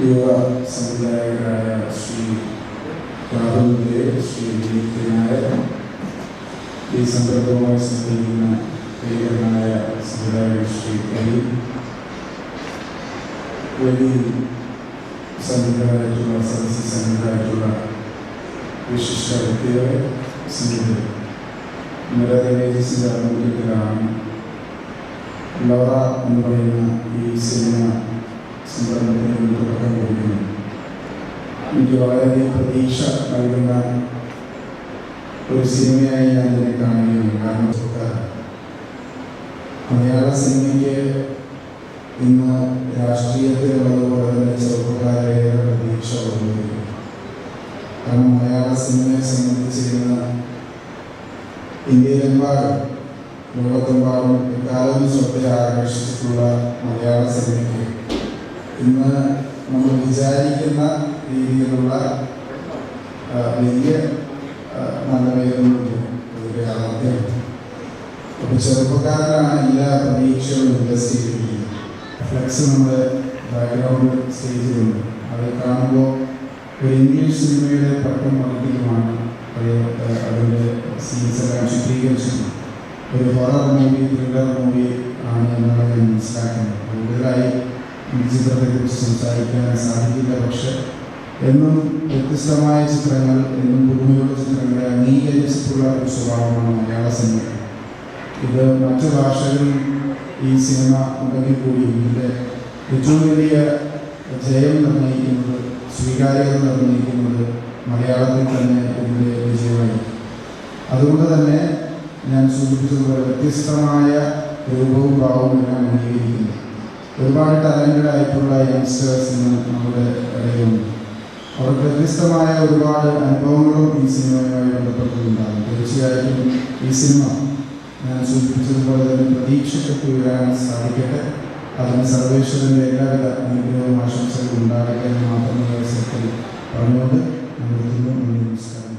യുവ സംവിധായകരായ ശ്രീ രാഹുലിൻ്റെ ശ്രീ ദിലീപ് നായർ, ഈ സന്ദർഭവുമായി സംബന്ധിക്കുന്ന പ്രിയനായ സംവിധായകൻ ശ്രീ കരീം, വലിയ സംവിധായകരായിട്ടുള്ള സദസ്സിൽ സംവിധായകരായിട്ടുള്ള വിശിഷ്ട വ്യക്തികളെ സംഗീതം ഏജൻസിൻ്റെ ആഭിമുഖ്യത്തിലാണ് ലവറ എന്ന് പറയുന്ന ഈ സിനിമ സംരംഭത്തിന് തുടക്കം കുറിക്കുന്നു. എനിക്ക് വളരെയധികം പ്രതീക്ഷ നൽകുന്ന ഒരു സിനിമയായി ഞാൻ ഇതിനെ കാണുകയാണ്. കാരണം മലയാള സിനിമയ്ക്ക് ഇന്ന് രാഷ്ട്രീയത്തിലുള്ളതുപോലെ തന്നെ ചെറുപ്പക്കാരേറെ പ്രതീക്ഷ ഉള്ളത്. കാരണം മലയാള സിനിമയെ സംബന്ധിച്ചിരുന്ന ഇന്ത്യയിലെമ്പാടും ലോകത്തെമ്പാടും എക്കാലവും ശ്രദ്ധ ആകർഷിച്ചിട്ടുള്ള മലയാള സിനിമയ്ക്ക് ഇന്ന് നമ്മൾ വിചാരിക്കുന്ന രീതിയിലുള്ള വലിയ നല്ല പേരുകളുണ്ട്. ഒരു യാഥാർത്ഥ്യം. അപ്പോൾ ചെറുപ്പക്കാരനാണ് എല്ലാ പ്രതീക്ഷകളും ഇൻവെസ്റ്റ് ചെയ്തിരിക്കുന്നത്. ഫ്ലെക്സ് നമ്മുടെ ബാക്ക്ഗ്രൗണ്ട് സ്റ്റേജിലുണ്ട്. അത് കാണുമ്പോൾ ഒരു ഇംഗ്ലീഷ് സിനിമയുടെ പട്ടം മറിക്കലുമാണ് അതിൻ്റെ സീൻസെല്ലാം ചിത്രീകരിച്ചത്. ഒരു ഹൊറർ മൂവി, ത്രില്ലർ മൂവി ആണ് എന്നാണ് ഞാൻ മനസ്സിലാക്കുന്നത്. കൂടുതലായി ഈ ചിത്രത്തെക്കുറിച്ച് സംസാരിക്കാൻ സാധിക്കില്ല. പക്ഷെ എന്നും വ്യത്യസ്തമായ ചിത്രങ്ങൾ, എന്നും പുതുമയുള്ള ചിത്രങ്ങളെ അംഗീകരിച്ചിട്ടുള്ള ഒരു സ്വഭാവമാണ് മലയാള സിനിമ. ഇത് മറ്റു ഭാഷകളിൽ ഈ സിനിമ ഉണ്ടെങ്കിൽ കൂടി ഇതിൻ്റെ ഏറ്റവും വലിയ ജയം നിർണ്ണയിക്കുന്നത്, സ്വീകാര്യത നിർണ്ണയിക്കുന്നത് മലയാളത്തിൽ തന്നെ ഇതിൻ്റെ വിജയമായി. അതുകൊണ്ട് തന്നെ ഞാൻ സൂചിപ്പിച്ചതുപോലെ വ്യത്യസ്തമായ രൂപവും ഭാവവും എല്ലാം അംഗീകരിക്കുന്നു. ഒരുപാട് ടാലൻറ്റഡ് ആയിട്ടുള്ള യങ്സ്റ്റേഴ്സ് ഇന്ന് നമ്മുടെ ഇടയിലുണ്ട്. അവർക്ക് വ്യത്യസ്തമായ ഒരുപാട് അനുഭവങ്ങളും ഈ സിനിമയുമായി ബന്ധപ്പെട്ടിട്ടുണ്ടാകും. തീർച്ചയായിട്ടും ഈ സിനിമ ഞാൻ സൂചിപ്പിച്ചതുപോലെ തന്നെ പ്രതീക്ഷയ്ക്ക് ഉയരാൻ സാധിക്കട്ടെ. അതിന് സർവേശ്വരൻ്റെ എല്ലാവിധ അനുഗ്രഹവും ആശംസകളും ഉണ്ടാകട്ടെ എന്ന് മാത്രം അവസരത്തിൽ പറഞ്ഞുകൊണ്ട് നിർത്തുന്നു. നമസ്കാരം.